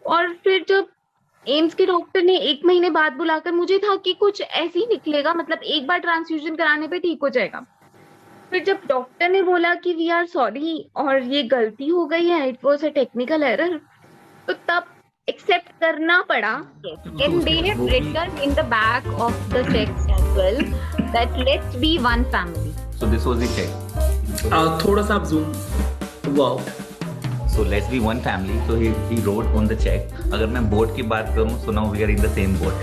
और फिर जब एम्स के डॉक्टर ने 1 महीने बाद बुलाकर, मुझे था कि कुछ ऐसे ही निकलेगा, मतलब एक बार ट्रांसफ्यूजन कराने पे ठीक हो जाएगा। फिर जब डॉक्टर ने बोला कि वी आर सॉरी और ये गलती हो गई है, it was a technical error, तो तब एक्सेप्ट करना पड़ा। Yes, तो and they उसके have वो भी written in the back of the checks as well that let's be one family. so this was the check. थोड़ा सा आप zoom wow So let's be one family. So he wrote on the check. अगर मैं boat की बात करूँ so now we are in the same boat.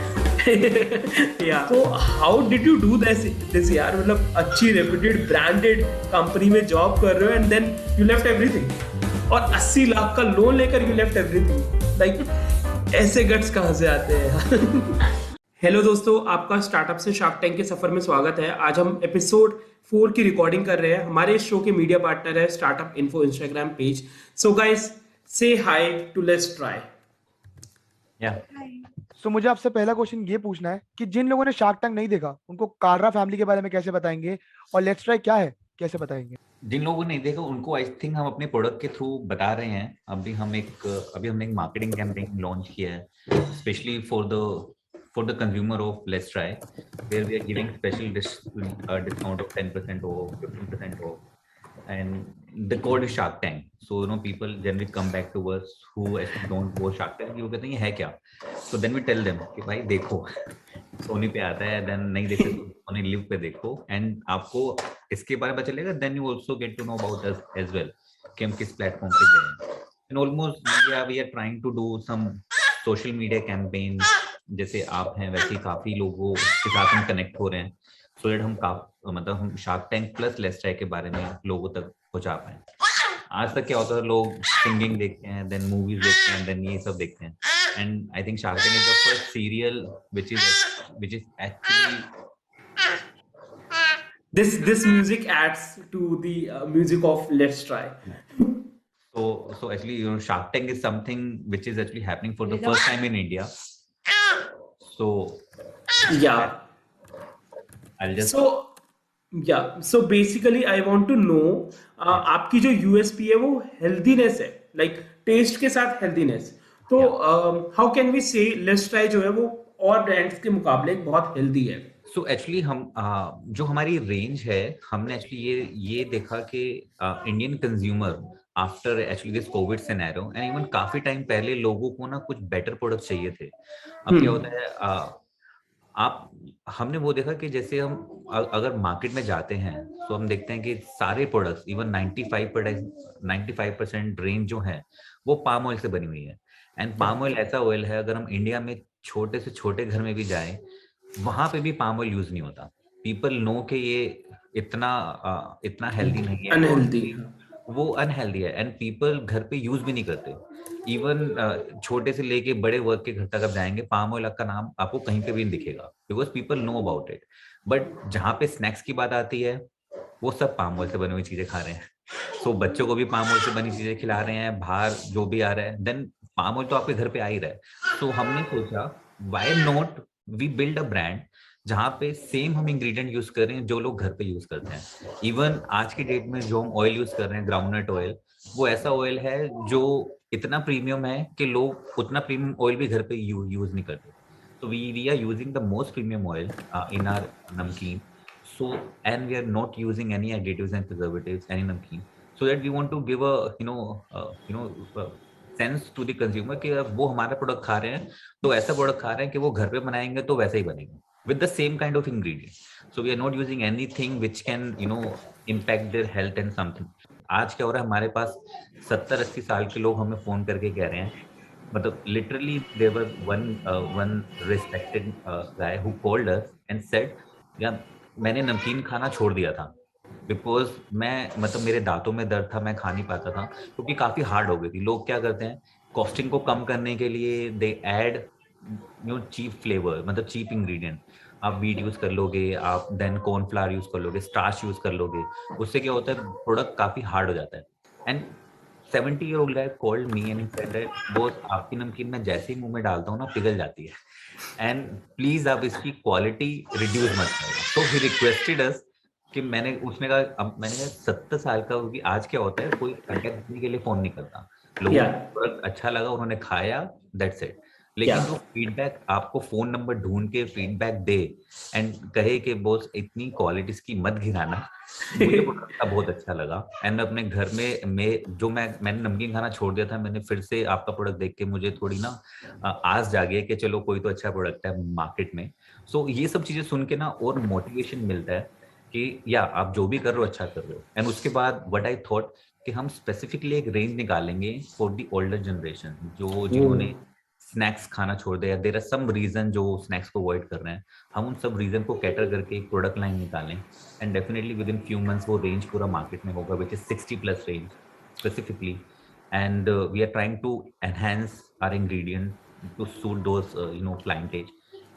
या तो how did you do this यार, मतलब अच्छी रेप्यूटेड ब्रांडेड कंपनी में जॉब कर रहे हो and then you left everything, और 80 लाख का लोन लेकर यू लेफ्ट एवरीथिंग, लाइक ऐसे गट्स कहाँ से आते हैं? हेलो दोस्तों, आपका स्टार्टअप से शार्क टैंक के सफर में स्वागत है। आज हम एपिसोड 4 की रिकॉर्डिंग कर रहे हैं। हमारे इस शो के मीडिया पार्टनर है startup info Instagram page. So guys, से हाय टू लेट्स ट्राई। Yeah. सो मुझे आपसे पहला क्वेश्चन ये पूछना है कि जिन लोगों ने शार्क टैंक नहीं देखा उनको कालरा फैमिली के बारे में कैसे बताएंगे, और लेट्स ट्राई क्या है कैसे बताएंगे? जिन लोगों ने नहीं देखा उनको आई थिंक हम अपने प्रोडक्ट के थ्रू बता रहे हैं। अभी हमने एक मार्केटिंग कैंपेन लॉन्च किया है specially for the consumer of let's try, where we are giving special discount of 10% off, 15% off, and the code is Shark Tank. So people generally come back to us who actually don't watch Shark Tank. वो कहते हैं ये है क्या? So then we tell them कि भाई देखो, सोनी पे आता है, then नहीं देखते तो सोनी लिव पे देखो, and आपको इसके बारे में चलेगा, then you also get to know about us as well कि हम किस प्लेटफॉर्म पे गए। And almost we are trying to do some social media campaigns, जैसे आप हैं वैसे ही काफी लोगों के साथ हम कनेक्ट हो रहे हैं, सो दैट हम shark tank plus let's try के बारे में लोगों तक पहुंचा पाए। आज तक क्या होता है, लोग सिंगिंग देखते हैं, देन मूवीज देखते हैं, देन ये सब देखते हैं, and I think shark tank is the first serial which is actually This music adds to the music of let's try. so actually Shark Tank is something which is actually happening for the first time in India. So Yeah. I'll just So basically I want to know आपकी जो USP है वो healthiness है, like test के साथ healthiness. तो how can we से let's try जो है वो और ब्रांड्स के मुकाबले बहुत हेल्दी है? सो एक्चुअली हम जो हमारी रेंज है, हमने एक्चुअली ये देखा कि Indian consumer after actually this Covid scenario and even काफी टाइम पहले लोगों को ना कुछ बेटर प्रोडक्ट चाहिए थे। अब क्या होता है, हमने वो देखा कि जैसे हम अगर मार्केट में जाते हैं तो हम देखते हैं कि सारे प्रोडक्ट्स इवन 95% रेंज जो है वो पाम ऑयल से बनी हुई है। एंड पाम ऑयल ऐसा ऑयल है, अगर हम इंडिया में छोटे से छोटे घर में भी जाएं वहां पे भी पाम ऑयल यूज नहीं होता। पीपल नो कि ये इतना हेल्दी नहीं है, अनहेल्दी, वो अनहेल्दी है, एंड पीपल घर पे यूज भी नहीं करते। इवन छोटे से लेके बड़े वर्क के घर तक आप जाएंगे, पाम ऑयल का नाम आपको कहीं पे भी नहीं दिखेगा, because people know about it. But जहाँ पे स्नैक्स की बात आती है वो सब पाम ऑयल से बनी हुई चीजें खा रहे हैं। सो बच्चों को भी पाम ऑयल से बनी चीजें खिला रहे हैं, बाहर जो भी आ रहा है, देन पाम ऑयल तो आपके घर पे आ ही रहा है। सो हमने सोचा why not we build a brand जहाँ पे सेम हम इंग्रेडिएंट यूज कर रहे हैं जो लोग घर पे यूज करते हैं। इवन आज की डेट में जो हम ऑयल यूज कर रहे हैं, ग्राउंडनट ऑयल, वो ऐसा ऑयल है जो इतना प्रीमियम है कि लोग उतना प्रीमियम ऑयल भी घर पे यूज नहीं करते। तो we are using the most premium oil in our namkeen, so and we are not using any additives and preservatives any namkeen, so that we want to give a sense to the consumer कि वो हमारा product खा रहे हैं तो ऐसा product खा रहे हैं कि वो घर पे बनाएंगे तो वैसा ही बनेगा with the same kind of ingredient. So we are not using anything which can impact their health and something. आज क्या हो रहा है, हमारे पास 70-80 साल के लोग हमें फोन करके कह रहे हैं, मतलब literally there was one respected guy who called us and said यार मैंने नमकीन खाना छोड़ दिया था बिकॉज मेरे दांतों में दर्द था, मैं खा नहीं पाता था क्योंकि काफी हार्ड हो गई थी। लोग क्या करते हैं, कॉस्टिंग को कम करने के लिए दे ऐड चीप फ्लेवर, मतलब चीप इंग्रेडिएंट। आप वीट यूज कर लोगे, आप देन कॉर्नफ्लावर यूज कर लोगे, स्टार्च यूज कर लोगे, उससे क्या होता है प्रोडक्ट काफी हार्ड हो जाता है। And 70-year-old guy called me and he said that Bose आपकी नमकीन में जैसे ही मुंह में डालता हूँ ना पिघल जाती है, एंड प्लीज आप इसकी क्वालिटी रिड्यूस मत करो। तो ही रिक्वेस्टेड अस कि उसने कहा, अब मैंने कहा 70 साल का, क्योंकि आज क्या होता है कोई कांटेक्ट करने के लिए फोन नहीं करता, लोगों Yeah. को प्रोडक्ट अच्छा लगा, उन्होंने खाया, दैट्स इट। लेकिन Yeah. जो फीडबैक आपको फोन नंबर ढूंढ के फीडबैक दे एंड कहे कि बॉस इतनी क्वालिटीज की मत गिराना, मुझे प्रोडक्ट का बहुत अच्छा लगा। एंड अपने घर में मैंने नमकीन खाना छोड़ दिया था, मैंने फिर से आपका प्रोडक्ट देख के मुझे थोड़ी ना आस जागी है कि चलो कोई तो अच्छा प्रोडक्ट है मार्केट में। सो ये सब चीजें सुन के ना और मोटिवेशन मिलता है कि या आप जो भी कर रहे हो अच्छा कर रहे हो। एंड उसके बाद व्हाट आई थॉट कि हम स्पेसिफिकली एक रेंज निकालेंगे फॉर द ओल्डर जनरेशन, जो जिन्होंने स्नैक्स खाना छोड़ दिया, देयर आर सम रीजन जो स्नैक्स को अवॉइड कर रहे हैं, हम उन सब रीजन को कैटर करके एक प्रोडक्ट लाइन निकालें। And definitely within few months वो रेंज पूरा मार्केट में होगा, which is 60+ range specifically. And we are trying to enhance our ingredient to suit those clientage.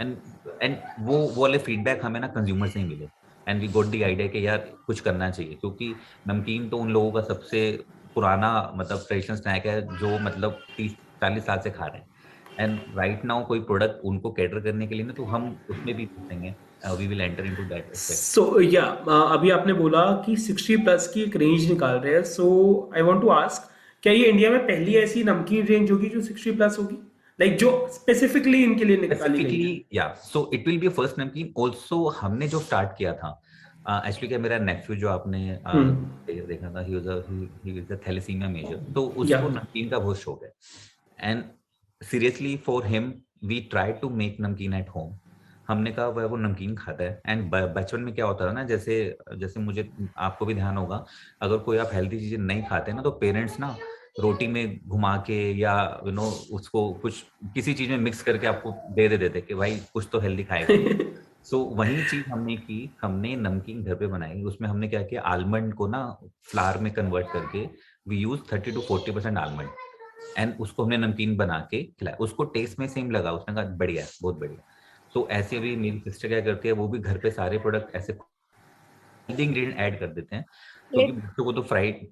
And वो वाले फीडबैक हमें ना कंज्यूमर से ही मिले। And we got the idea कि यार कुछ करना चाहिए, क्योंकि नमकीन तो उन लोगों का सबसे पुराना मतलब ट्रेडिशनल स्नैक है जो मतलब 30-40 साल से खा रहे हैं। एंड राइट नाउ कोई प्रोडक्ट उनको कैटर करने के लिए ना, तो हम उसमें भी घुसेंगे, we will enter into that aspect. So या अभी आपने बोला कि 60+ की एक रेंज निकाल रहे हैं, सो आई वांट टू आस्क, क्या ये इंडिया में पहली ऐसी नमकीन रेंज होगी जो 60+ होगी, लाइक जो स्पेसिफिकली इनके लिए निकाली गई है? स्पेसिफिकली या so it will be first नमकीन ऑल्सो। हमने जो स्टार्ट किया था एक्चुअली क्या, मेरा नेफ्यू जो आपने देखा था, he was a thalassemia major, तो या उसको नमकीन का बहुत शौक है। And seriously for him we try to make namkeen at home. हमने कहा वो नमकीन खाता है। एंड बचपन में क्या होता था ना, जैसे जैसे मुझे, आपको भी ध्यान होगा, अगर कोई आप हेल्दी चीजें नहीं खाते ना, तो पेरेंट्स ना रोटी में घुमा के या उसको कुछ किसी चीज में मिक्स करके आपको दे देते कि भाई कुछ तो हेल्दी खाएगा। सो वही चीज हमने की, हमने नमकीन घर पे बनाई। उसमें हमने क्या किया, आलमंड को ना फ्लावर में कन्वर्ट करके वी यूज 30-40% आलमंड, एंड उसको हमने नमकीन बना के खिलाया। उसको टेस्ट में सेम लगा, उसने कहा बढ़िया है, बहुत बढ़िया। तो ऐसे भी मेरी सिस्टर क्या करती है, वो भी घर पे सारे प्रोडक्ट ऐसे हेल्दी इंग्रेडिएंट ऐड कर देते हैं, क्योंकि बच्चों को तो fried.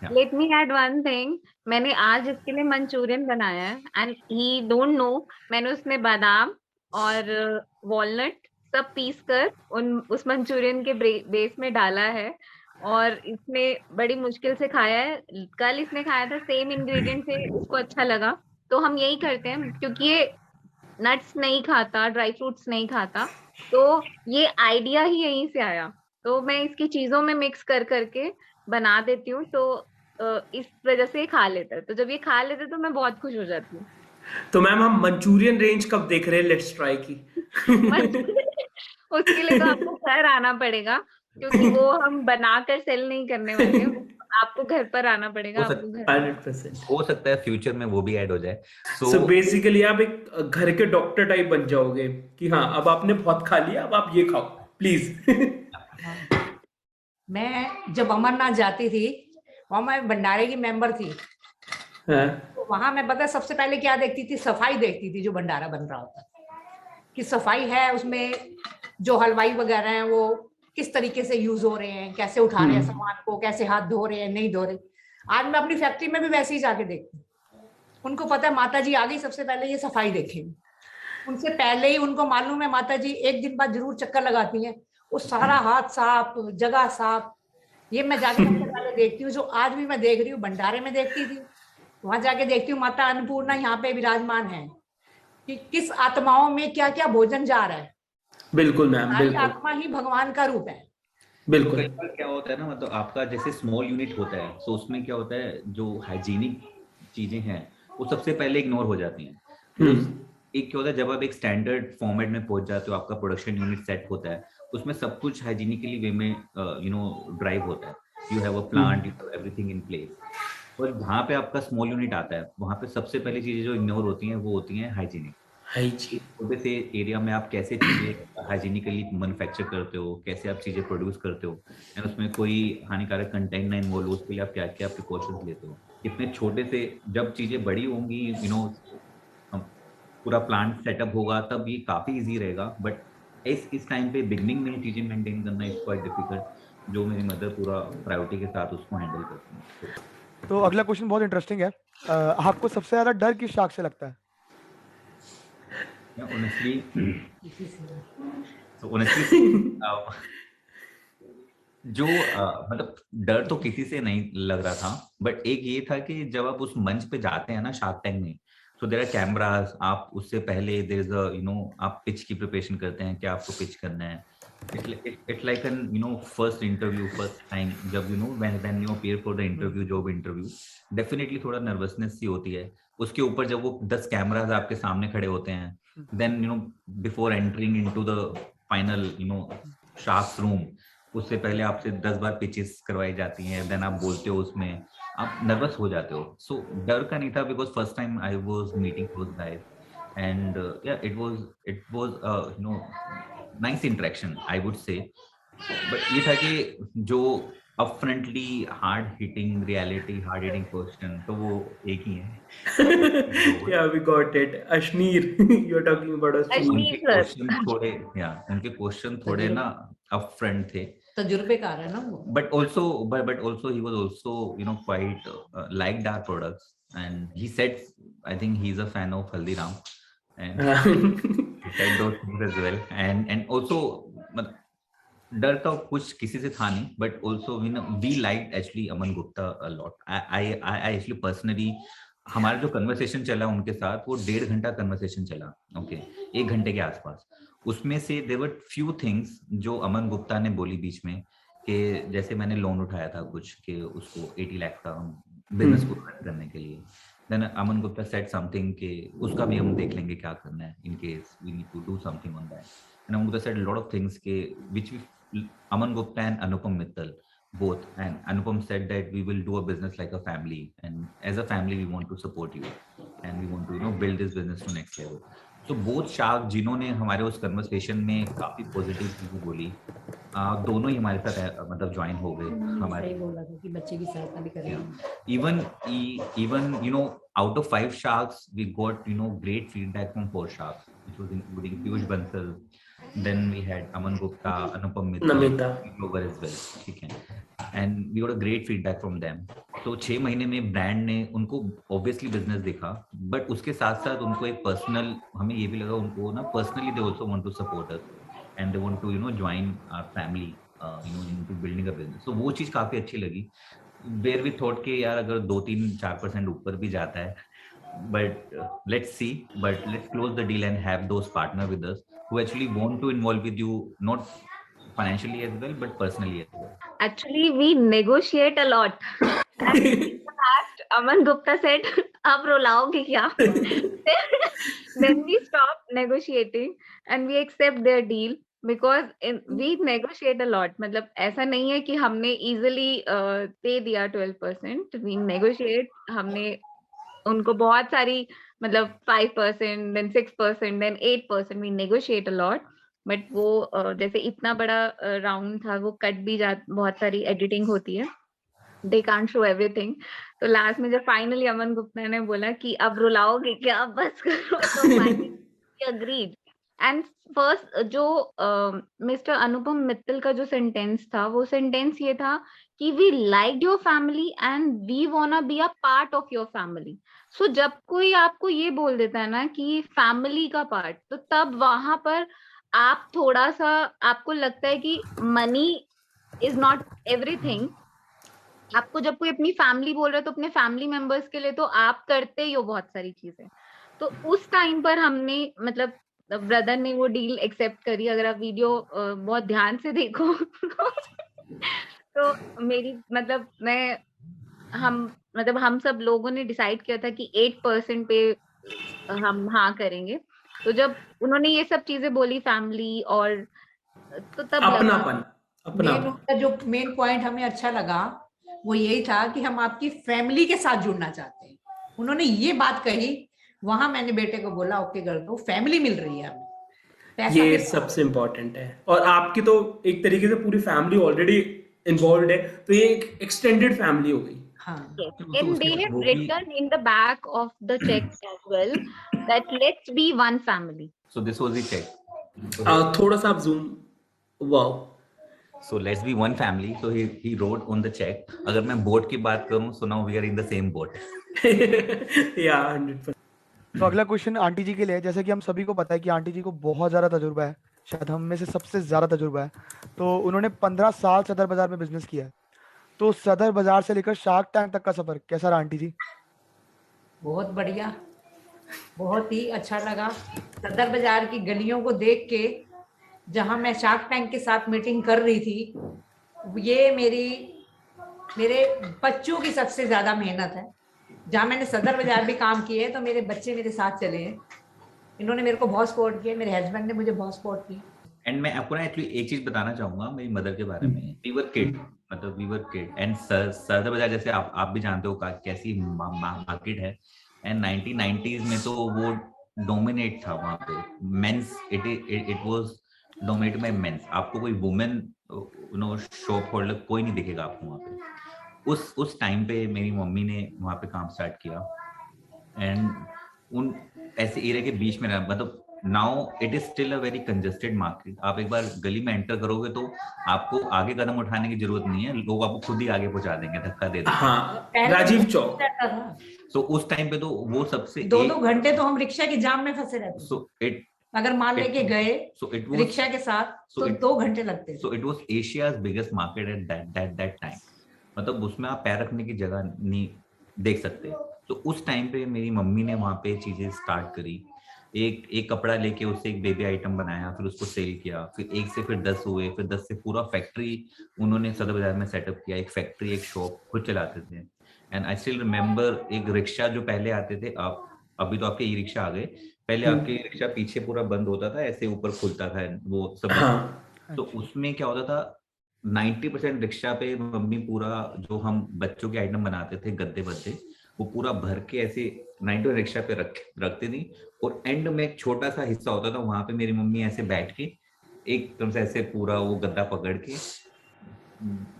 Let me add one thing. मैंने आज इसके लिए मंचूरियन बनाया है एंड ही डोंट नो। मैंने उसमें बादाम और वॉलनट सब पीस कर उस मंचूरियन के बेस में डाला है और इसने बड़ी मुश्किल से खाया है। कल इसने खाया था सेम इंग्रेडिएंट से, उसको अच्छा लगा। तो हम यही करते हैं, क्योंकि ये नट्स नहीं खाता, ड्राई फ्रूट्स नहीं खाता, तो ये आइडिया ही यहीं से आया। तो मैं इसकी चीजों में मिक्स कर करके बना देती हूँ, तो इस वजह से ये खा लेता है। तो जब ये खा लेते तो मैं बहुत खुश हो जाती हूँ। तो मैम हम मंचूरियन रेंज कब देख रहे हैं लेट्स ट्राई की? उसके लिए तो आपको घर आना पड़ेगा, क्योंकि वो हम बनाकर सेल नहीं करने वाले हैं। वो आपको घर पर आना पड़ेगा, आपको घर 100%। हो सकता है फ्यूचर में वो भी ऐड हो जाए। सो बेसिकली आप एक घर के डॉक्टर टाइप बन जाओगे कि हाँ अब आपने बहुत खा लिया, अब आप ये खाओ प्लीज। मैं जब अमरनाथ जाती थी, वहां मैं भंडारे की मेंबर थी। तो वहां मैं पता सबसे पहले क्या देखती थी, सफाई देखती थी जो भंडारा बन रहा होता कि सफाई है उसमें, जो हलवाई वगैरह हैं वो किस तरीके से यूज हो रहे हैं, कैसे उठा रहे हैं सामान को, कैसे हाथ धो रहे हैं, नहीं धो रहे। आज मैं अपनी फैक्ट्री में भी वैसे ही जाके देखती हूँ। उनको पता है माता जी आ गई, सबसे पहले ये सफाई देखेंगे। उनसे पहले ही उनको मालूम है माता जी एक दिन बाद जरूर चक्कर लगाती हैं, वो सारा हाथ साफ, जगह साफ। ये मैं जाके सबसे पहले देखती हूँ। जो आज भी मैं देख रही हूँ, भंडारे में देखती थी, वहां जाके देखती हूँ माता अन्नपूर्णा यहाँ पे विराजमान है कि किस आत्माओं में क्या क्या भोजन जा रहा है। बिल्कुल मैम, सारी बिल्कुल आत्मा ही भगवान का रूप है। बिल्कुल। कई बार क्या होता है ना, मतलब आपका जैसे स्मॉल यूनिट होता है, तो उसमें क्या होता है, जो हाइजीनिक चीजें हैं वो सबसे पहले इग्नोर हो जाती हैं। तो एक क्या होता है, जब आप एक स्टैंडर्ड फॉर्मेट में पहुंच जाते हो, आपका प्रोडक्शन यूनिट सेट होता है, उसमें सब कुछ हाइजीनिकली वे में ड्राइव होता है। You have a plant, you have everything in place. और जहाँ पे आपका स्मॉल यूनिट आता है, वहाँ पे सबसे पहले चीजें जो इग्नोर होती हैं वो होती हैं हाइजीनिक। छोटे से एरिया में आप कैसे चीजें हाइजीनिकली मैन्युफैक्चर करते हो, कैसे आप चीजें प्रोड्यूस करते हो, एंड उसमें कोई हानिकारक कंटेंट ना इन्वॉल्व हो, उसके लिए आप क्या क्या प्रिकॉशंस लेते हो। इतने छोटे से जब चीजें बड़ी होंगी, पूरा प्लांट सेटअप होगा, तब ये काफी इजी रहेगा। बट इस टाइम पे बिगनिंग में चीजें मेंटेन करना इज क्वाइट डिफिकल्ट, जो मेरी मदर पूरा प्रायोरिटी के साथ उसको हैंडल करती है। तो अगला क्वेश्चन बहुत इंटरेस्टिंग है। आपको सबसे ज्यादा डर किस शाख से लगता है? Honestly, जो मतलब डर तो किसी से नहीं लग रहा था, बट एक ये था कि जब आप उस मंच पे जाते हैं ना शार्क टैंक में, तो देयर आर कैमरास, आप उससे पहले देयर इज अ आप पिच की प्रिपरेशन करते हैं कि आपको पिच करना है. It's like an first interview, first time, जब when you appear for the interview, job interview, definitely थोड़ा nervousness सी होती है. उसके ऊपर जब वो 10 कैमरास आपके सामने खड़े होते हैं, then before entering into the final sharks room, उससे पहले आपसे 10 बार पिचेस करवाई जाती हैं, देन आप बोलते हो उसमें, आप नर्वस हो जाते हो. सो डर का नहीं था, because first time I was meeting those guys, and yeah it was nice interaction I would say. But ये था कि जो upfrontly hard hitting reality, hard hitting question, तो वो एक ही है. Yeah, we got it. Ashneer, you're talking about Ashneer. उनके question थोड़े उनके क्वेश्चन थोड़े ना अपफ्रंट थे, तजुर्बेकार है ना वो. but also he was also quite liked our products, and he said, I think he's a fan of Haldiram, and he said those things as well. And also डर तो कुछ किसी से था नहीं, but also we liked actually Aman Gupta a lot. I actually personally, हमारा जो conversation चला उनके साथ, वो 1.5 घंटा कन्वर्सेशन चला. ओके, 1 घंटे के आसपास. उसमें से there were few things जो अमन गुप्ता ने बोली बीच में, कि जैसे मैंने लोन उठाया था कुछ, कि उसको 80 लाख का बिजनेस को रन करने के लिए. Then Aman Gupta said something कि उसका भी हम देख लेंगे क्या करना है, in case we need to do something on that. And Aman Gupta said a lot of things के which Aman Gupta and Anupam Mittal both, and Anupam said that we will do a business like a family, and as a family we want to support you, and we want to build this business to next level. So both shark जिन्होंने हमारे उस conversation में काफी positive चीजें बोली, दोनों ही हमारे साथ मतलब ज्वाइन हो गए. हमारे बोला था कि बच्चे की सहायता भी करेंगे. Even out of 5 sharks we got great feedback from 4 sharks, which was including Piyush Bansal. Then we had Aman Gupta, Anupam Mittal, Clover as well. ठीक है, and we got a great feedback from them. तो 6 महीने में brand ने उनको obviously business देखा, but उसके साथ साथ उनको एक पर्सनल, हमें ये भी लगा उनको ना personally they also want to support us, and they want to join our family into building a business. So वो चीज काफी अच्छी लगी. Where we thought कि यार अगर 2-3-4% ऊपर भी जाता है, but let's see, but let's close the deal and have those partner with us who actually want to involve with you, not financially as well, but personally as well. Actually, we negotiate a lot. Last, Aman Gupta said, "आप रुलाओगे क्या?" Then we stop negotiating and we accept their deal, because we negotiate a lot. मतलब ऐसा नहीं है कि हमने easily दे दिया 12%. We negotiate. हमने उनको बहुत सारी मतलब 5%, then 6%, then 8%. We negotiate a lot. But वो जैसे इतना बड़ा राउंड था, वो कट भी बहुत सारी एडिटिंग होती है, दे कांट शो एवरीथिंग. तो लास्ट में जब फाइनली अमन गुप्ता ने बोला कि अब रुलाओगे क्या, अब बस करो, तो फाइनली अग्रीड. एंड फर्स्ट जो मिस्टर अनुपम मित्तल का जो सेंटेंस था, वो सेंटेंस ये था कि we like your family and we wanna be a part of your family. So जब कोई आपको ये बोल देता है ना कि फैमिली का पार्ट, तो तब वहां पर आप थोड़ा सा, आपको लगता है कि मनी इज नॉट एवरीथिंग. आपको जब कोई अपनी फैमिली बोल रहा है, तो अपने फैमिली मेंबर्स के लिए तो आप करते ही हो बहुत सारी चीजें. तो उस टाइम पर हमने मतलब ब्रदर ने वो डील एक्सेप्ट करी. अगर आप वीडियो बहुत ध्यान से देखो तो मेरी मतलब हम सब लोगों ने डिसाइड किया था कि 8% पे हम हाँ करेंगे. तो जब उन्होंने ये सब चीजें बोली, फैमिली और, तो तब अपनापन, जो मेन पॉइंट हमें अच्छा लगा वो यही था कि हम आपकी फैमिली के साथ जुड़ना चाहते हैं. उन्होंने ये बात कही, वहां मैंने बेटे को बोला ओके कर दो, फैमिली मिल रही है हमें. ये सबसे इम्पोर्टेंट है. और आपकी तो एक तरीके से पूरी फैमिली ऑलरेडी इन्वॉल्व है, तो ये एक एक्सटेंडेड फैमिली हो गई. And they have written in the back of the check as well that let's be one family. So this was the check. थोड़ा सा आप zoom. Wow. So let's be one family. So he wrote on the check. अगर मैं boat की बात करूं, so now we are in the same boat. Yeah, 100%. तो अगला क्वेश्चन आंटी जी के लिए, जैसे कि हम सभी को पता है कि आंटी जी को बहुत ज्यादा तजुर्बा है शायद हम में से सबसे ज्यादा तजुर्बा है, तो उन्होंने 15 साल सदर बाजार में बिजनेस किया है। तो सदर बाजार से लेकर शार्क टैंक तक का सफर कैसा रहा आंटी जी? बहुत बढ़िया, बहुत ही अच्छा लगा। सदर बाजार की गलियों को देख के, जहां मैं शार्क टैंक के साथ मीटिंग कर रही थी, ये मेरे बच्चों की सबसे ज्यादा मेहनत है। जहां मैंने सदर बाजार भी काम किए है, तो मेरे बच्चे मेरे साथ चले हैं। इन्होंने मेरे को बहुत सपोर्ट किया, मेरे हस्बैंड ने मुझे बहुत सपोर्ट किया। एंड मैं आपको ना एक्चुअली एक चीज बताना चाहूंगा मेरी मदर के बारे में। वी वर किड, मतलब वी वर किड एंड सदर बाजार जैसे आप भी जानते हो कैसी मार्केट है। एंड 1990s में तो वो डोमिनेट था वहां पे। Mens it was dominated by mens. आपको कोई वुमेन शॉप होल्डर कोई नहीं दिखेगा आपको वहां पे। उस टाइम पे मेरी मम्मी ने वहां पे काम स्टार्ट किया। एंड उन ऐसे एरिया के बीच में मतलब now it is still a very congested market. आप एक बार गली में एंटर करोगे तो आपको आगे कदम उठाने की जरूरत नहीं है, लोग आपको खुद ही आगे पहुंचा देंगे, धक्का दे देंगे। हाँ, राजीव चौक। तो उस टाइम पे तो वो सबसे 2 घंटे तो हम रिक्शा के जाम में फंसे रहते। सो इट अगर माल लेके गए रिक्शा के साथ तो 2 घंटे लगते। So it was Asia's biggest market at that time. मतलब उसमें आप पैर रखने की जगह नहीं देख सकते। तो उस टाइम पे मेरी मम्मी ने वहां पे चीजें स्टार्ट करी। एक कपड़ा लेके उससे एक बेबी आइटम बनाया, फिर उसको सेल किया, फिर 1 से फिर 10 हुए, फिर 10 से पूरा फैक्ट्री उन्होंने सदर बाजार में सेटअप किया। एक फैक्ट्री, एक शॉप खुद चलाते थे। एंड आई स्टिल रिमेम्बर एक रिक्शा जो पहले आते थे, आप अभी तो आपके ई रिक्शा आ गए, पहले आपके ई रिक्शा पीछे पूरा बंद होता था, ऐसे ऊपर खुलता था वो सब। हाँ। तो उसमें क्या होता था, 90% रिक्शा पे मम्मी पूरा जो हम बच्चों के आइटम बनाते थे, गद्दे बद्दे, वो पूरा भर के ऐसे 90 रिक्शा पे रखती थी। और एंड में एक छोटा सा हिस्सा होता था, वहां पे मेरी मम्मी ऐसे बैठ के एकदम से ऐसे पूरा वो गद्दा पकड़ के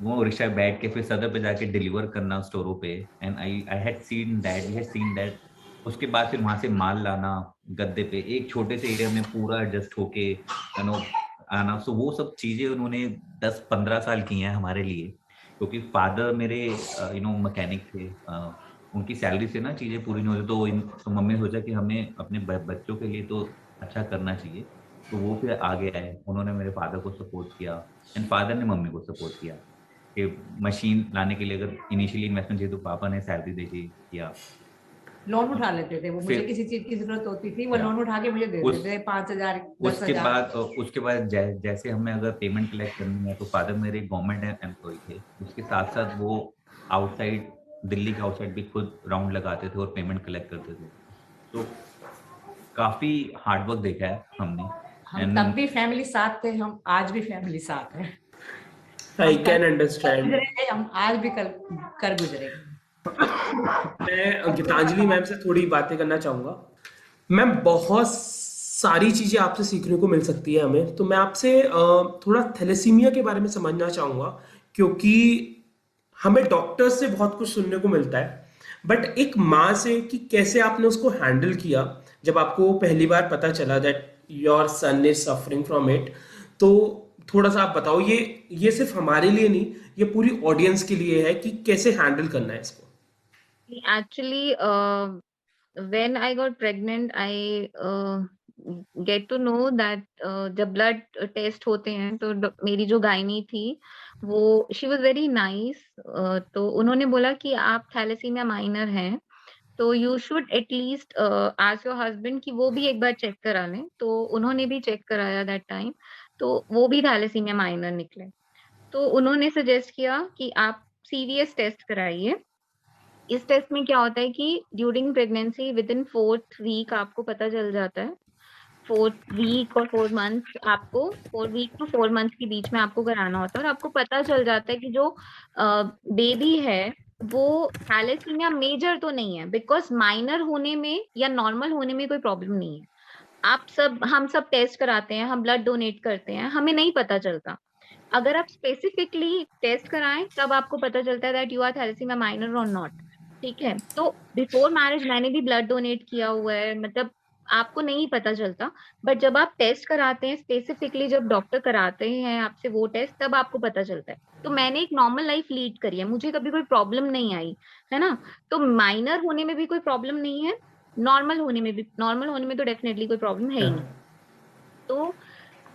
वो रिक्शा बैठ के फिर सदर पे जाके डिलीवर करना स्टोरों पे। And I had seen that. उसके बाद फिर वहां से माल लाना गद्दे पे, एक छोटे से एरिया में पूरा एडजस्ट होके आना। सो वो सब चीजें उन्होंने 10-15 साल की हैं हमारे लिए, क्योंकि फादर मेरे मैकेनिक थे। उनकी सैलरी से ना चीजें पूरी नहीं होती, तो मम्मी ने सोचा कि हमें अपने बच्चों के लिए तो अच्छा करना चाहिए। तो वो फिर आगे आए, उन्होंने मेरे फादर को सपोर्ट किया एंड फादर ने मम्मी को सपोर्ट किया कि मशीन लाने के लिए अगर इनिशियली इन्वेस्टमेंट चाहिए तो पापा ने सैलरी दे दी किया। लोन उठा लेते थे वो, मुझे किसी चीज की जरूरत होती थी, वो लोन उठा के मुझे दे देते थे 5,000 10,000। उसके बाद जैसे हमें अगर पेमेंट कलेक्ट करनी है, तो फादर मेरे गवर्नमेंट एम्प्लॉय थे। उसके साथ साथ वो आउटसाइड, दिल्ली के आउटसाइड भी खुद राउंड लगाते थे और पेमेंट कलेक्ट करते थे। तो काफी हार्डवर्क देखा है हमने। हम तब भी फैमिली साथ थे, हम आज भी फैमिली साथ हैं। I can understand. हम आज भी कर गुजरेंगे। मैं गीतांजलि मैम से थोड़ी बातें करना चाहूंगा। मैम, बहुत सारी चीजें आपसे सीखने को मिल सकती है हमें। तो मैं आपसे थोड़ा थैलेसीमिया के बारे में समझना चाहूंगा, क्योंकि हमें डॉक्टर से बहुत कुछ सुनने को मिलता है, बट एक माँ से कि कैसे आपने उसको हैंडल किया जब आपको पहली बार पता चला that your son is suffering from it. तो थोड़ा सा आप बताओ, ये सिर्फ हमारे लिए नहीं, ये पूरी ऑडियंस के लिए है कि कैसे हैंडल करना है इसको। Actually, when I got pregnant, I get to know that जब blood test होते हैं तो मेरी जो गायनी थी वो she was very nice। तो उन्होंने बोला कि आप थैलेसीमिया माइनर हैं, तो you should at least ask your husband कि वो भी एक बार चेक करा लें। तो उन्होंने भी चेक कराया दैट टाइम, तो वो भी थैलेसीमिया माइनर निकले। तो उन्होंने सजेस्ट किया कि आप सीवीएस टेस्ट कराइए। इस टेस्ट में क्या होता है कि during pregnancy within 4th week आपको पता चल जाता है। 4th वीक और 4 मंथ आपको 4 वीक टू 4 मंथ के बीच में आपको कराना होता है, और आपको पता चल जाता है कि जो बेबी है वो थैलेसीमिया मेजर तो नहीं है, बिकॉज माइनर होने में या नॉर्मल होने में कोई प्रॉब्लम नहीं है। हम सब टेस्ट कराते हैं, हम ब्लड डोनेट करते हैं, हमें नहीं पता चलता। अगर आप स्पेसिफिकली टेस्ट कराएं तब आपको पता चलता है that you are thalassemia minor और नॉट। ठीक है, तो बिफोर मैरिज मैंने भी ब्लड डोनेट किया हुआ है, मतलब आपको नहीं पता चलता। बट जब आप टेस्ट कराते हैं स्पेसिफिकली, जब डॉक्टर कराते हैं आपसे वो टेस्ट, तब आपको पता चलता है। तो मैंने एक नॉर्मल लाइफ लीड करी है, मुझे कभी कोई प्रॉब्लम नहीं आई है ना। तो माइनर होने में भी कोई प्रॉब्लम नहीं है, नॉर्मल होने में तो डेफिनेटली कोई प्रॉब्लम है ही नहीं। तो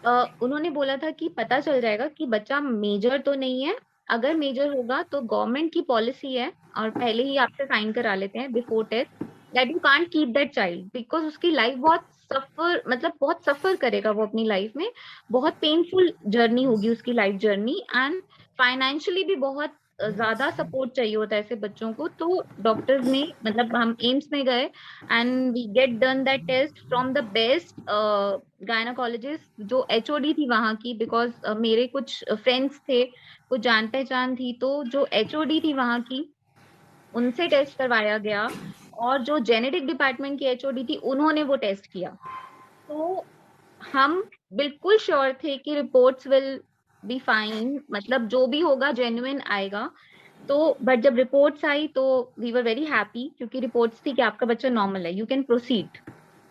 उन्होंने बोला था कि पता चल जाएगा कि बच्चा मेजर तो नहीं है, अगर मेजर होगा तो गवर्नमेंट की पॉलिसी है और पहले ही आपसे साइन करा लेते हैं before test that you can't keep that child, because उसकी लाइफ बहुत सफर, मतलब बहुत सफर करेगा वो अपनी लाइफ में, बहुत पेनफुल जर्नी होगी उसकी लाइफ जर्नी, एंड फाइनेंशियली भी बहुत ज्यादा सपोर्ट चाहिए होता है ऐसे बच्चों को। तो डॉक्टर्स ने, मतलब हम एम्स में गए and we get done that test from the best gynaecologist जो एचओडी थी वहां की, बिकॉज मेरे कुछ फ्रेंड्स थे, कुछ जान पहचान थी, तो जो एचओडी थी वहां की उनसे टेस्ट करवाया गया, और जो जेनेटिक डिपार्टमेंट की एचओडी थी उन्होंने वो टेस्ट किया। तो हम बिल्कुल श्योर थे कि रिपोर्ट्स विल बी फाइन, मतलब जो भी होगा जेन्युइन आएगा। तो बट जब रिपोर्ट्स आई तो वी वर वेरी हैप्पी, क्योंकि रिपोर्ट्स थी कि आपका बच्चा नॉर्मल है, यू कैन प्रोसीड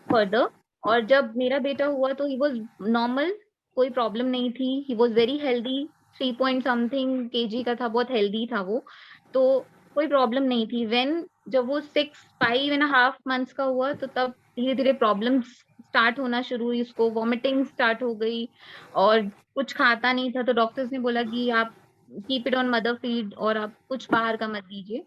फर्दर। और जब मेरा बेटा हुआ तो ही वॉज नॉर्मल, कोई प्रॉब्लम नहीं थी, he was very healthy, 3 point something kg का था, बहुत हेल्दी था वो, तो कोई प्रॉब्लम नहीं थी। वेन जब वो 5.5 months का हुआ तो तब धीरे धीरे प्रॉब्लम्स स्टार्ट होना शुरू हुई, उसको वॉमिटिंग स्टार्ट हो गई और कुछ खाता नहीं था, तो डॉक्टर्स ने बोला कि आप keep it on mother feed और आप कुछ बाहर का मत दीजिए।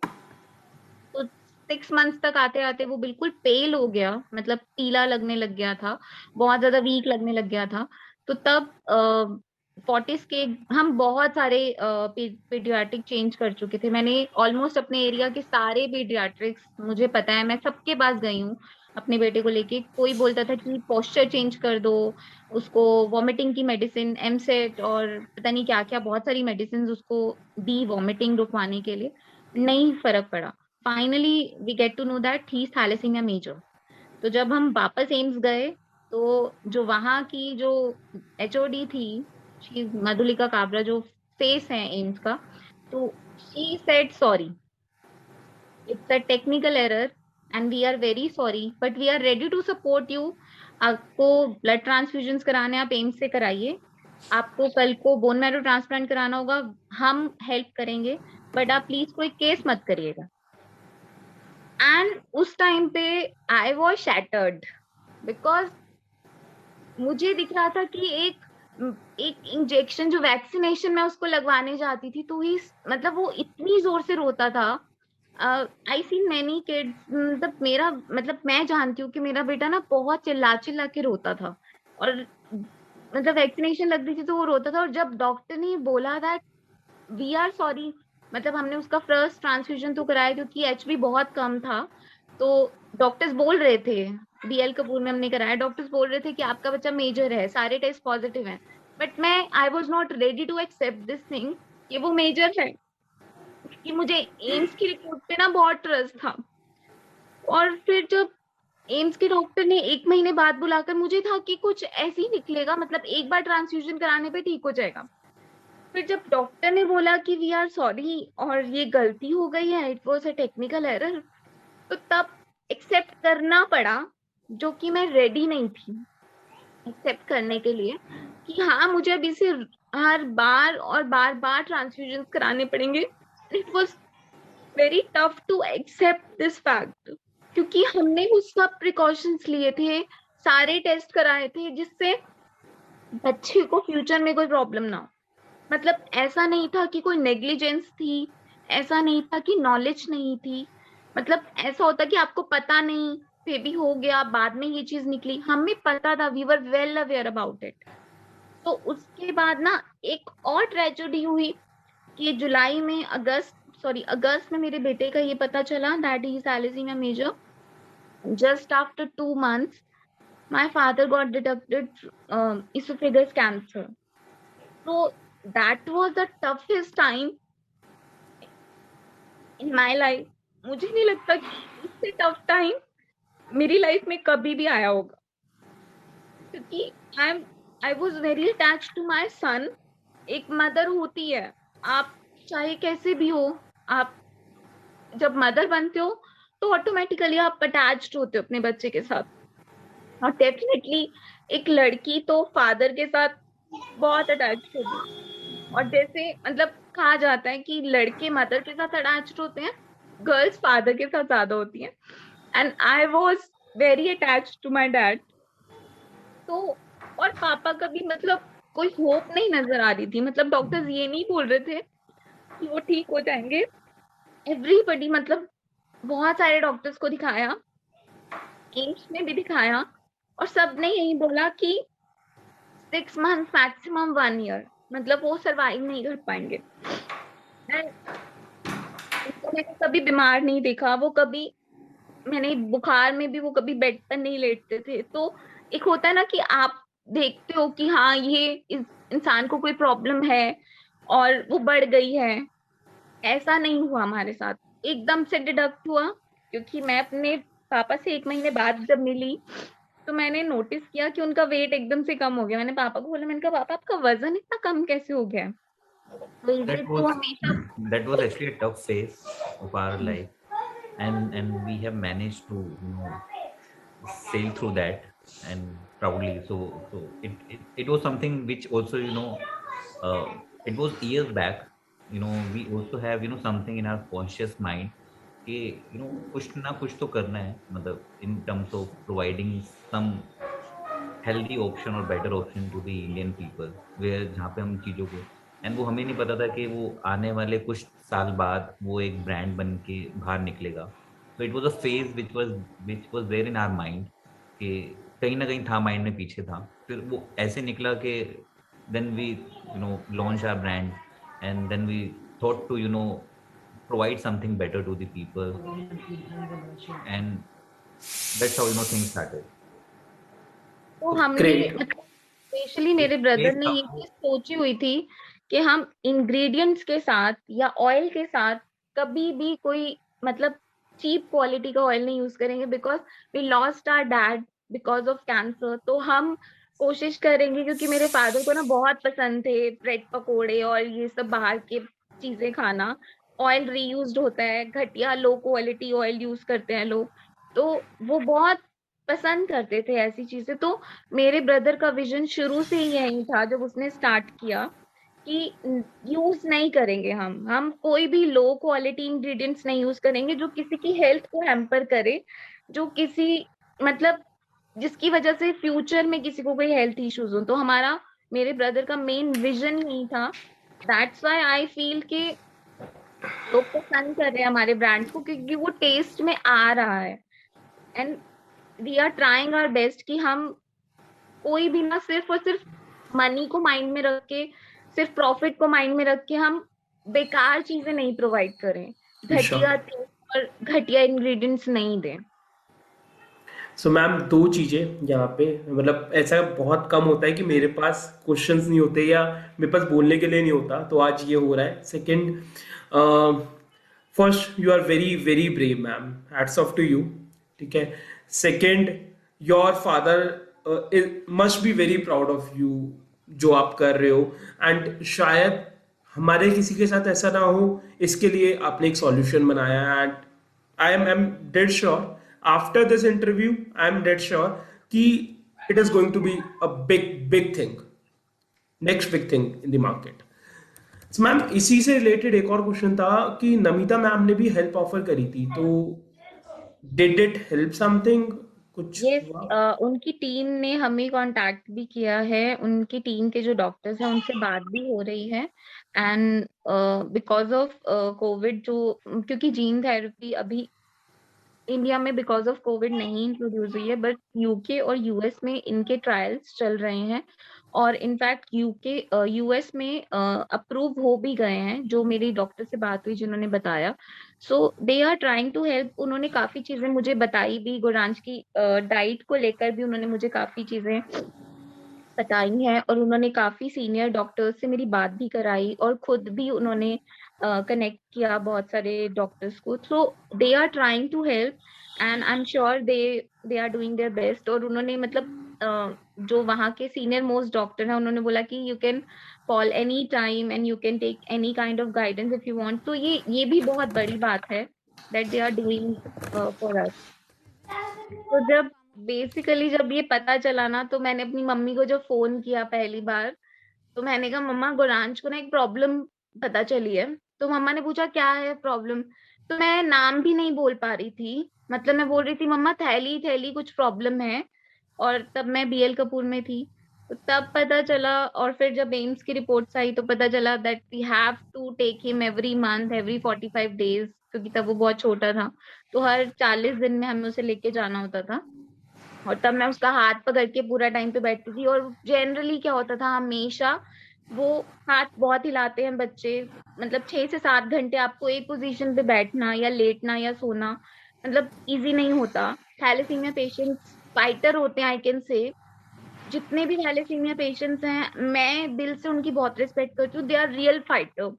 तो 6 months तक आते आते वो बिल्कुल पेल हो गया, मतलब पीला लगने लग गया था, बहुत ज्यादा वीक लगने लग गया था। तो तब फोर्टिस के हम बहुत सारे पीडियाट्रिक चेंज कर चुके थे, मैंने ऑलमोस्ट अपने एरिया के सारे पीडियाट्रिक्स मुझे पता है, मैं सबके पास गई हूँ अपने बेटे को लेके। कोई बोलता था कि पोस्चर चेंज कर दो, उसको वॉमिटिंग की मेडिसिन एमसेट और पता नहीं क्या क्या बहुत सारी मेडिसिन उसको दी वॉमिटिंग रुकवाने के लिए, नहीं फर्क पड़ा। Finally we get to know that he is thalassemia major. तो जब हम वापस एम्स गए तो जो वहां की जो एचओडी थी, शी मधुलिका काबरा, जो फेस है एम्स का, तो she said sorry, it's a technical error and we are very sorry but we are ready to support you. आपको ब्लड ट्रांसफ्यूजन कराने आप एम्स से कराइए, आपको कल को बोन मैरो ट्रांसप्लांट कराना होगा, हम हेल्प करेंगे, बट आप प्लीज कोई केस मत करिएगा। एंड उस टाइम पे आई वॉज शैटर्ड, बिकॉज मुझे दिख रहा था कि एक इंजेक्शन जो वैक्सीनेशन मैं उसको लगवाने जाती थी तो ही, मतलब वो इतनी जोर से रोता था। आई सीन मैनी किड्स, मतलब मेरा, मतलब मैं जानती हूँ कि मेरा बेटा ना बहुत चिल्ला चिल्ला के रोता था, और मतलब वैक्सीनेशन लग रही थी तो वो रोता था। और जब डॉक्टर ने बोला दैट वी आर सॉरी, मतलब हमने उसका फर्स्ट ट्रांसफ्यूजन तो कराया क्योंकि एचबी बहुत कम था, तो डॉक्टर्स बोल रहे थे, बीएल कपूर में हमने कराया, डॉक्टर्स बोल रहे थे कि आपका बच्चा मेजर है, सारे टेस्ट पॉजिटिव हैं, बट मैं I was not ready to accept this thing कि वो मेजर है, कि मुझे एम्स की रिपोर्ट पे ना बहुत ट्रस्ट था। और फिर जब एम्स के डॉक्टर ने 1 महीने बाद बुलाकर, मुझे था कि कुछ ऐसे ही निकलेगा, मतलब एक बार ट्रांसफ्यूजन कराने पे ठीक हो जाएगा। फिर जब डॉक्टर ने बोला कि वी आर सॉरी और ये गलती हो गई है, it was a technical error, तो तब एक्सेप्ट करना पड़ा, जो कि मैं रेडी नहीं थी एक्सेप्ट करने के लिए, कि हाँ मुझे अभी से हर बार और बार बार ट्रांसफ्यूजन कराने पड़ेंगे। It was very tough to accept this fact, क्योंकि हमने वो सब प्रिकॉशंस लिए थे, सारे टेस्ट कराए थे, जिससे बच्चे को फ्यूचर में कोई प्रॉब्लम ना हो। मतलब ऐसा नहीं था कि कोई नेग्लिजेंस थी, ऐसा नहीं था कि नॉलेज नहीं थी, मतलब ऐसा होता कि आपको पता नहीं, बेबी हो गया बाद में ये चीज निकली, हमें पता था, we were well aware about it. तो उसके बाद ना एक और ट्रेजेडी हुई कि जुलाई में अगस्त में मेरे बेटे का ये पता चला that he is thalassemia major. Just after 2 months my father got detected esophagus cancer. So that was the toughest time in my life. मुझे नहीं लगता कि इससे टफ टाइम मेरी लाइफ में कभी भी आया होगा, क्योंकि I was very attach to my son. एक मदर होती है, आप चाहे कैसे भी हो, आप जब मदर बनते हो तो ऑटोमेटिकली आप अटैच्ड होते हो अपने बच्चे के साथ, और डेफिनेटली एक लड़की तो फादर के साथ बहुत अटैच्ड होती है। और जैसे मतलब कहा जाता है कि लड़के मदर के साथ अटैच्ड होते हैं, गर्ल्स फादर के साथ ज्यादा होती हैं, and I was very attached to my dad. तो और पापा का भी मतलब कोई होप नहीं नजर आ रही थी, मतलब डॉक्टर्स ये नहीं बोल रहे थे कि वो ठीक हो जाएंगे। एवरीबडी, मतलब बहुत सारे डॉक्टर्स को दिखाया, एम्स में भी दिखाया, और सबने यही बोला कि 6 मंथ मैक्सिमम 1 ईयर, मतलब वो सरवाइव नहीं कर पाएंगे। And उनको मैंने कभी बीमार नहीं देखा, वो कभी, मैंने बुखार में भी वो कभी बेड पर नहीं लेटते थे। तो एक होता है ना कि आप देखते हो कि हाँ ये इस इंसान को कोई प्रॉब्लम है और वो बढ़ गई है। ऐसा नहीं हुआ हमारे साथ, एकदम से डिडक्ट हुआ। क्योंकि मैं अपने पापा से 1 महीने बाद जब मिली तो मैंने नोटिस किया कि उनका वेट एकदम से कम हो गया। मैंने पापा को बोला, मैंने कहा पापा आपका वजन इतना कम कैसे हो गया है? तो ये That तो was हमेशा that was actually a tough phase of our life, and we have managed to sail through that and proudly. So it was something which also uh, it was years back. We also have something in our conscious mind कि कुछ ना कुछ तो करना है, मतलब in terms of providing some healthy option और better option to the Indian people, where जहाँ पे हम चीज़ों को, एंड वो हमें नहीं पता था कि वो आने वाले कुछ साल बाद वो एक ब्रांड बन के बाहर निकलेगा। तो it was a phase which was there in our mind, कि कहीं ना कहीं था, माइंड में पीछे था। फिर वो ऐसे निकला कि then we launch our brand, and then we thought to provide something better to the people, and that's how things started. तो हमने Great. मतलब स्पेशली मेरे ब्रदर ने ये चीज सोची हुई थी कि हम इंग्रेडिएंट्स के साथ या ऑयल के साथ कभी भी कोई मतलब चीप क्वालिटी का ऑयल नहीं यूज करेंगे, because we lost our dad because of cancer. तो हम कोशिश करेंगे, क्योंकि मेरे फादर को ना बहुत पसंद थे ब्रेड पकोड़े और ये सब बाहर के चीजें खाना। ऑयल रीयूज्ड होता है, घटिया लो क्वालिटी ऑयल यूज करते हैं लोग, तो वो बहुत पसंद करते थे ऐसी चीजें। तो मेरे ब्रदर का विजन शुरू से ही यही था, जब उसने स्टार्ट किया कि यूज नहीं करेंगे हम कोई भी लो क्वालिटी इंग्रेडिएंट्स नहीं यूज करेंगे जो किसी की हेल्थ को हैम्पर करे, जो किसी मतलब जिसकी वजह से फ्यूचर में किसी को कोई हेल्थ इश्यूज हो। तो हमारा, मेरे ब्रदर का मेन विजन यही था। दैट्स व्हाई आई फील कि लोग पसंद कर रहे हैं हमारे ब्रांड्स को, क्योंकि वो टेस्ट में आ रहा है। And we are trying our best कि हम कोई भी ना सिर्फ और सिर्फ मनी को माइंड में रख के, सिर्फ प्रॉफिट को माइंड में रख के हम बेकार चीजें नहीं प्रोवाइड करें, घटिया टेस्ट और घटिया इंग्रेडिएंट्स नहीं दें। सो मैम, दो चीज़ें यहाँ पे, मतलब ऐसा बहुत कम होता है कि मेरे पास क्वेश्चंस नहीं होते या मेरे पास बोलने के लिए नहीं होता, तो आज ये हो रहा है। Second, first, you are very very brave ma'am, hats off to you, ठीक है। Second, your father must be very proud of you, जो आप कर रहे हो, एंड शायद हमारे किसी के साथ ऐसा ना हो, इसके लिए आपने एक सॉल्यूशन बनाया। And I'm dead sure after this interview, I'm dead sure कि it is going to be a big thing, next big thing in the market. So ma'am, इसी से रिलेटेड एक और क्वेश्चन था कि नमिता मैम ने भी हेल्प ऑफर करी थी, तो did it help something? कुछ yes, उनकी टीम ने हमें कांटेक्ट भी किया है, उनकी टीम के जो डॉक्टर्स हैं उनसे बात भी हो रही है। एंड बिकॉज ऑफ कोविड, जो क्योंकि जीन थेरेपी अभी इंडिया में बिकॉज ऑफ कोविड नहीं इंट्रोड्यूस हुई है, बट यूके और यूएस में इनके ट्रायल्स चल रहे हैं। और इनफैक्ट यूएस में अप्रूव हो भी गए हैं, जो मेरी डॉक्टर से बात हुई जिन्होंने बताया। So they are trying to help. उन्होंने काफी चीजें मुझे बताई भी, गुरांश की डाइट को लेकर भी उन्होंने मुझे काफी चीजें बताई हैं, और उन्होंने काफी सीनियर डॉक्टर्स से मेरी बात भी कराई, और खुद भी उन्होंने कनेक्ट किया बहुत सारे डॉक्टर्स को। So they are trying to help, and I am sure they are doing their best. और उन्होंने मतलब जो वहाँ के सीनियर मोस्ट डॉक्टर हैं, उन्होंने बोला कि you can call any time and you can take any kind of guidance if you want. तो ये भी बहुत बड़ी बात है that they are doing for us. तो जब ये पता चला ना, तो मैंने अपनी मम्मी को जब फोन किया पहली बार, तो मैंने कहा मम्मा, गुरांश को ना एक प्रॉब्लम पता चली है। तो मम्मा ने पूछा क्या है प्रॉब्लम? तो मैं नाम भी नहीं बोल पा रही थी, मतलब मैं बोल रही थी मम्मा थैली थैली कुछ प्रॉब्लम है, और तब मैं बीएल कपूर में थी। तो तब पता चला, और फिर जब एम्स की रिपोर्ट्स आई तो पता चला that we have to take him every month, every 45 days, क्योंकि तब वो बहुत छोटा था। तो हर 40 दिन में हमें उसे लेके जाना होता था। और तब मैं उसका हाथ पकड़ के पूरा टाइम पे बैठती थी। और जनरली क्या होता था, हमेशा वो हाथ बहुत हिलाते हैं बच्चे, मतलब 6 से 7 घंटे आपको एक पोजीशन पे बैठना या लेटना या सोना मतलब इजी नहीं होता। थैलेसीमिया पेशेंट्स फाइटर होते हैं, आई कैन से। जितने भी थैलेसीमिया पेशेंट्स हैं, मैं दिल से उनकी बहुत रिस्पेक्ट करती हूँ। They are real fighter.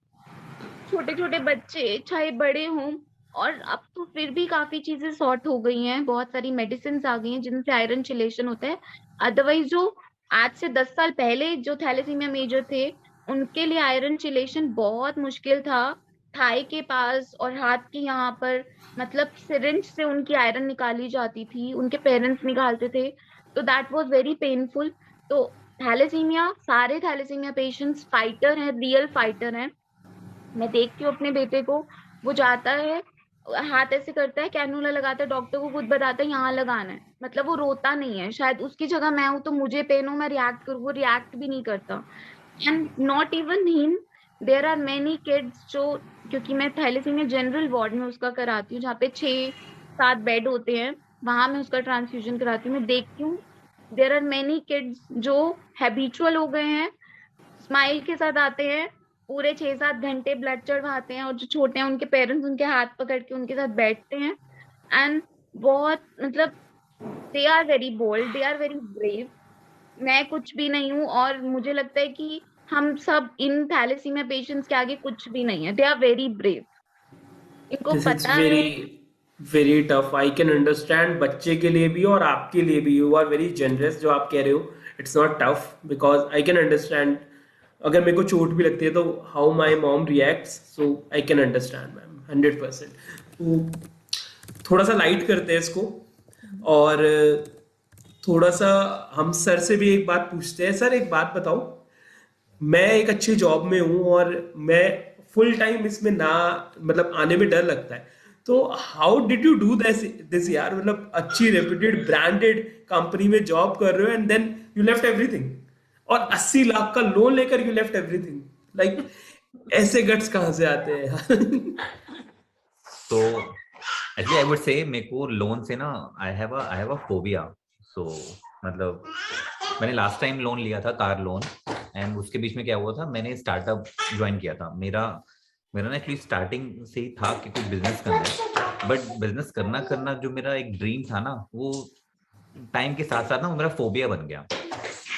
छोटे छोटे बच्चे चाहे बड़े हों, और अब तो फिर भी काफी चीजें सॉर्ट हो गई हैं, बहुत सारी मेडिसिन आ गई हैं जिनसे आयरन चिलेशन होता है। अदरवाइज जो आज से 10 साल पहले जो थैलेसीमिया मेजर थे, उनके लिए आयरन चिलेशन बहुत मुश्किल था। थाई के पास और हाथ के यहाँ पर, मतलब सिरिंज से उनकी आयरन निकाली जाती थी, उनके पेरेंट्स निकालते थे। तो दैट वाज वेरी पेनफुल। तो थैलेसीमिया, सारे थैलेसीमिया पेशेंट्स फाइटर हैं, रियल फाइटर हैं। मैं देखती हूँ अपने बेटे को, वो जाता है, हाथ ऐसे करता है, कैनुला लगाता है, डॉक्टर को खुद बताता है यहाँ लगाना है, मतलब वो रोता नहीं है। शायद उसकी जगह मैं हूं तो मुझे पेन हो, मैं रिएक्ट करूँ, वो रिएक्ट भी नहीं करता। And not even him, there are many kids जो, क्योंकि मैं थैलेसीमिया जनरल वार्ड में उसका कराती हूँ, जहाँ पे 6-7 बेड होते हैं, वहां मैं उसका ट्रांसफ्यूजन कराती हूँ। मैं देखती हूँ देयर आर मेनी किड्स जो हैबिचुअल हो गए हैं, स्माइल के साथ आते हैं, पूरे 6-7 घंटे ब्लड चढ़वाते हैं, और जो छोटे हैं उनके पेरेंट्स उनके हाथ पकड़ के उनके साथ बैठते हैं। एंड बहुत मतलब they are very bold, they are very brave. मैं कुछ भी नहीं हूँ, और मुझे लगता है कि हम सब इन थैलेसीमिया पेशेंट्स के आगे कुछ भी नहीं है। दे आर वेरी ब्रेव, इनको दिस इज पता वेरी है। Very tough, I can understand. बच्चे के लिए भी और आपके लिए भी, यू आर वेरी जनरस जो आप कह रहे हो। It's not tough because I can understand. अगर मेरे को चोट भी लगती है तो how my mom reacts, so I can understand ma'am 100%। तो थोड़ा सा लाइट करते हैं इसको, और थोड़ा सा हम सर से भी एक बात पूछते हैं। सर एक बात बताओ, मैं एक अच्छी जॉब में हूँ और मैं फुल टाइम इसमें ना, मतलब आने में डर लगता है। तो how did you do this यार? मतलब अच्छी रेप्यूटेड ब्रांडेड कंपनी में जॉब कर रहे हो and then you left everything, और 80 लाख का लोन लेकर यू लेफ्ट एवरीथिंग। लाइक ऐसे गट्स कहाँ से आते हैं यार? तो एक्चुअली आई वुड से मेरे को लोन से ना आई हैव अ फोबिया। सो मतलब मैंने लास्ट टाइम लोन लिया था, कार लोन, एंड उसके बीच में क्या हुआ था, मैंने स्टार्टअप ज्वाइन किया था। मेरा मेरा ना एक्चुअली स्टार्टिंग से ही था कि कुछ बिजनेस करना है, बट बिजनेस करना करना जो मेरा एक ड्रीम था ना, वो टाइम के साथ साथ ना वो मेरा फोबिया बन गया।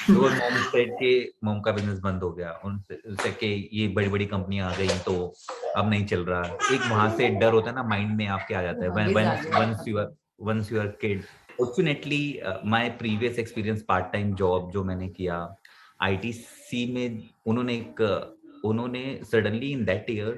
तो मॉम सेड के मॉम का बिजनेस बंद हो गया, उनसे कि ये बड़ी बड़ी कंपनियां आ गई तो अब नहीं चल रहा। एक वहां से डर होता है ना माइंड में आपके आ जाता है once you are kid. Fortunately my previous experience part time job जो मैंने किया आईटीसी में, उन्होंने suddenly in that year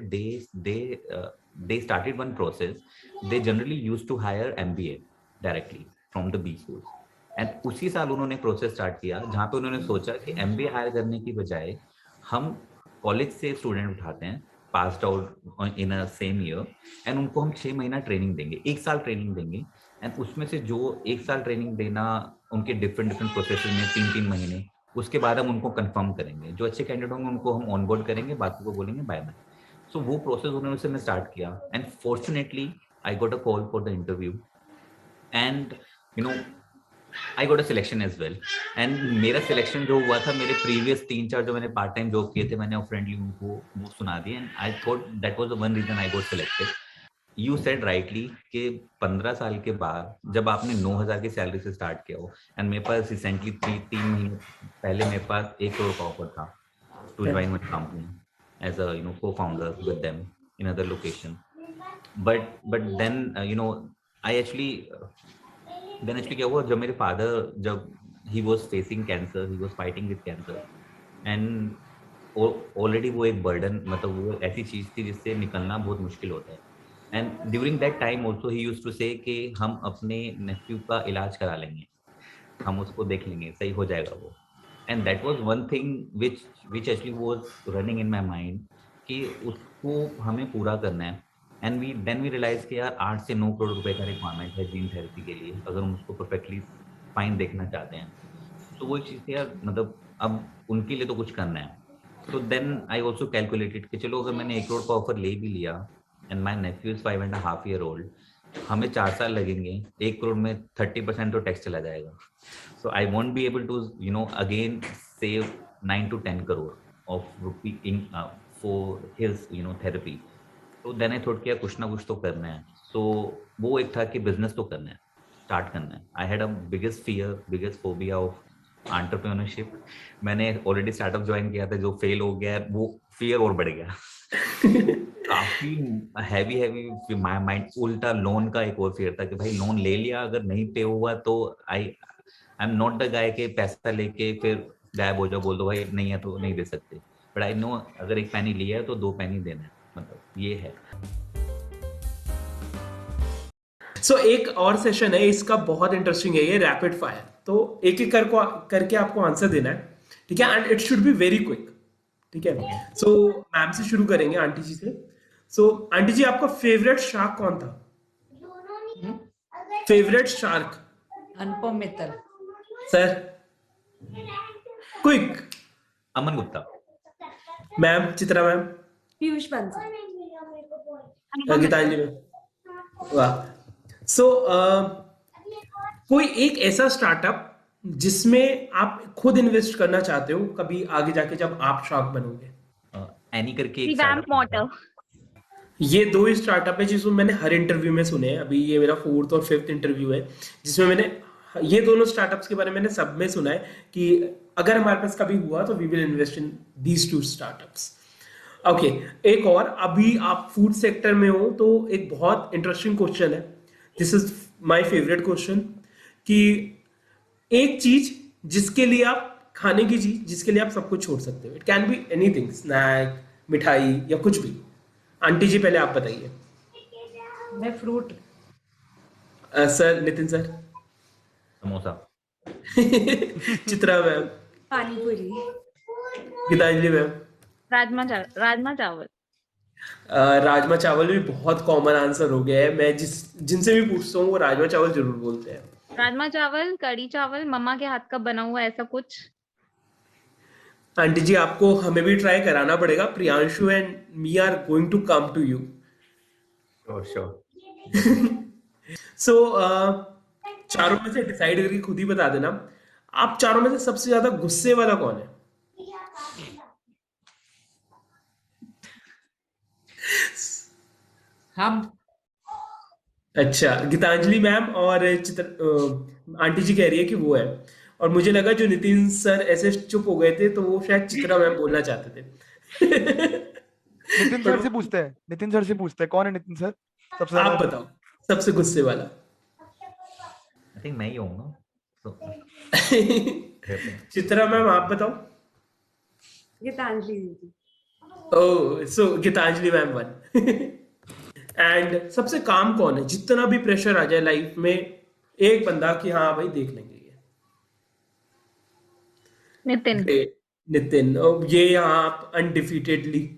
they started one process. They generally used to hire MBA directly from the B school, and उसी साल उन्होंने process start किया जहाँ पे उन्होंने सोचा कि एमबीए हायर करने की बजाय हम कॉलेज से स्टूडेंट उठाते हैं passed out in a same year, and उनको हम 6 महीना ट्रेनिंग देंगे, 1 साल ट्रेनिंग देंगे, एंड उसमें से जो 1 साल ट्रेनिंग देना उनके डिफरेंट प्रोसेस में 3-3 महीने, उसके बाद हम उनको कंफर्म करेंगे। जो अच्छे कैंडिडेट होंगे उनको हम ऑनबोर्ड करेंगे, बाकी को बोलेंगे बाय बाय। सो वो प्रोसेस उन्होंने उससे मैं स्टार्ट किया, and fortunately I got a call for the interview, and you know I got a selection as well. And मेरा सिलेक्शन जो हुआ था, मेरे प्रीवियस 3-4 जो मैंने पार्ट टाइम जॉब किए थे, मैंने फ्रेंडली उनको वो सुना दिया, and I thought that was the one reason I got selected. You said rightly कि 15 साल के बाद जब आपने 9,000 की सैलरी से स्टार्ट किया हो, एंड मेरे पास रिसेंटली 3 महीने पहले मेरे पास 1 करोड़ का ऑफर था to join my company as a co-founder with them in other location, but then I actually then actually क्या हुआ, जब मेरे फादर, जब he was facing cancer, he was fighting with cancer, and already वो एक burden, मतलब वो ऐसी चीज थी जिससे निकलना बहुत मुश्किल होता है। And during that time also he used to say कि हम अपने नेफ्यू का इलाज करा लेंगे, हम उसको देख लेंगे, सही हो जाएगा वो। And that was one thing which actually was running in my mind कि उसको हमें पूरा करना है। एंड वी रियलाइज कि यार 8 से 9 करोड़ रुपए का रिक्वायरमेंट है जीन थेरेपी के लिए, अगर हम उसको परफेक्टली फाइन देखना चाहते हैं। तो वो चीज़ थी यार, मतलब अब उनके लिए तो कुछ करना है। तो देन आई ऑल्सो कैलकुलेटेड कि चलो अगर मैंने 1 करोड़ का ऑफर ले भी लिया and my nephew is 5.5 year old, हमें 4 साल लगेंगे, 1 करोड़ में 30% तो टैक्स चला जाएगा। So I won't be able to, you know, again save 9 to 10 crore of rupee in for his, you know, therapy. So then I thought कि कुछ ना कुछ तो करना है। So वो एक था कि बिजनेस तो करना है, स्टार्ट करना है। I had a biggest fear, biggest phobia of entrepreneurship. मैंने ऑलरेडी स्टार्टअप ज्वाइन किया था, जो फेल हो गया, वो फियर और बढ़ गया। काफी हैवी माइंड। उल्टा लोन का एक और फियर था कि भाई लोन ले लिया, अगर नहीं पे हुआ तो I am not the guy के पैसा लेके फिर गायब हो जाओ, बोल दो भाई नहीं है तो नहीं दे सकते। बट आई नो अगर 1 पैनी लिया है तो 2 पैनी देना है, मतलब ये है। सो एक और सेशन है, इसका बहुत इंटरेस्टिंग है, ये रैपिड फायर। तो एक एक करके आपको आंसर देना है, ठीक है, and it should be very quick, ठीक है। सो मैम से शुरू करेंगे, आंटी जी से। सो आंटी जी, आपका फेवरेट शार्क कौन था? Favourite shark? Anupam Mittal. Sir? Quick. Aman Gupta. Ma'am, Chitra ma'am? Piyush Bansal. Geetanjali ma'am? वाह। सो कोई एक ऐसा स्टार्टअप जिसमें आप खुद इन्वेस्ट करना चाहते हो कभी आगे जाके जब आप शार्क बनोगे? एनी करके एक रिवैम्प startup मोटर। ये 2 ही स्टार्टअप है जिसमें मैंने हर इंटरव्यू में सुने हैं। अभी ये मेरा 4th और 5th इंटरव्यू है जिसमें मैंने ये दोनों स्टार्टअप्स के बारे में मैंने सब में सुना है कि अगर हमारे पास कभी हुआ तो we will invest in these 2 startups. Okay, एक और, अभी आप फूड सेक्टर में हो तो एक बहुत इंटरेस्टिंग क्वेश्चन है, this is my favourite question, कि एक चीज जिसके लिए आप खाने की चीज जिसके लिए आप सब कुछ छोड़ सकते हो। It can be anything, snack, मिठाई या कुछ भी। आंटी जी पहले आप बताइए। मैं fruit. Sir, Nitin sir? Samosa. Chitra ma'am? पानी पूरी। गीतांजलि मैम? राजमा चावल। राजमा चावल भी बहुत कॉमन आंसर हो गया है। मैं जिनसे भी पूछता हूँ वो राजमा चावल जरूर बोलते हैं। राजमा चावल, कड़ी चावल, मम्मा के हाथ का बना हुआ ऐसा कुछ। आंटी जी, आपको हमें भी ट्राई कराना पड़ेगा। Priyanshu and me are going to come to you. Sure. So चारों में से डिसाइड करके खुद ही बता देना, आप चारों में से सबसे ज्यादा गुस्से वाला कौन है? हम। अच्छा, गीतांजलि मैम और आंटी जी कह रही है कि वो है, और मुझे लगा जो नितिन सर ऐसे चुप हो गए थे तो वो शायद चित्रा मैम बोलना चाहते थे। नितिन सर से पूछते हैं कौन है नितिन सर सबसे आप ज्यादा? बताओ सबसे गुस्से वाला। आई थिंक मैं ही हूँ। चित्रा मैम आप बताओ। गीतांजलि दीदी। ओह, सो गीतांजलि मैम 1। एंड सबसे काम कौन है? जितना भी प्रेशर आ जाए लाइफ में, एक बंदा कि हाँ भाई देख लेंगे ये। नितिन। नितिन, ये यहाँ आप अनडिफीटेडली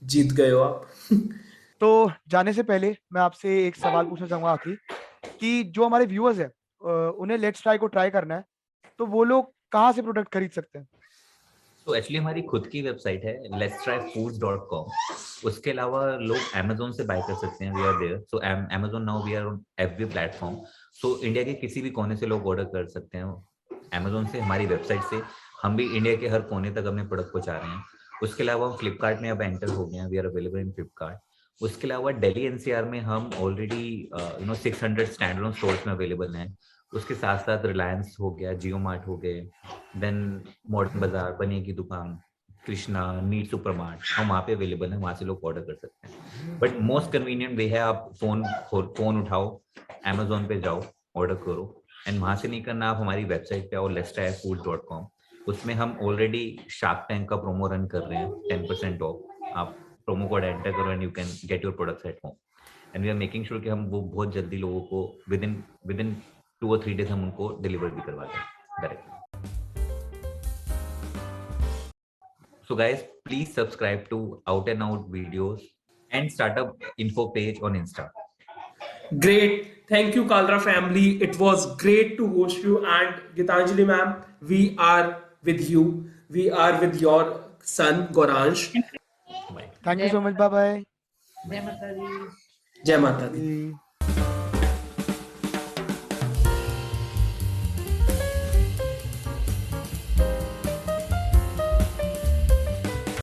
जीत गए हो आप। तो जाने से पहले मैं आपसे एक सवाल पूछना चाहूंगा आखिरी, कि जो हमारे व्यूअर्स है उन्हें लेट्स ट्राई को ट्राई करना है तो वो लोग कहाँ से प्रोडक्ट खरीद सकते हैं? तो एक्चुअली हमारी खुद की वेबसाइट है letstryfoods.com। उसके अलावा लोग Amazon से बाय कर सकते हैं, we are there. So Amazon now we are on every platform. So India के किसी भी कोने से लोग ऑर्डर कर सकते हैं Amazon से, हमारी वेबसाइट से। हम भी इंडिया के हर कोने तक अपने प्रोडक्ट पहुंचा रहे हैं। उसके अलावा हम फ्लिपकार्ट में अब एंटर हो गए हैं, we are available in Flipkart. उसके अलावा दिल्ली NCR में हम ऑलरेडी 600 स्टैंड अलोन स्टोर्स में अवेलेबल हैं। उसके साथ साथ रिलायंस हो गया, जियो मार्ट हो गए, देन मॉडर्न बाजार, बनिए की दुकान, कृष्णा, नीट सुपरमार्ट, हम वहाँ पे अवेलेबल हैं, वहाँ से लोग ऑर्डर कर सकते हैं। बट मोस्ट कन्वीनियंट वे है आप फोन उठाओ, Amazon पे जाओ, ऑर्डर करो, एंड वहाँ से नहीं करना, आप हमारी वेबसाइट पे आओ letstryfoods.com। उसमें हम ऑलरेडी शार्क टैंक का प्रोमो रन कर रहे हैं, 10% ऑफ। आप प्रोमो कोड एंटर करो and you can get your products at home. And we are making sure कि हम वो बहुत जल्दी लोगों को विद इन 2 or 3 days हम उनको डिलीवर भी करवा दें direct. So guys, please subscribe to Out and Out videos and Startup Info page on Insta. Great. Thank you, Kalra family. It was great to host you. And Gitanjali ma'am, we are with you. We are with your son, Goransh. Thank you so much. Bye bye. जय माता दी। Jai Mata Di.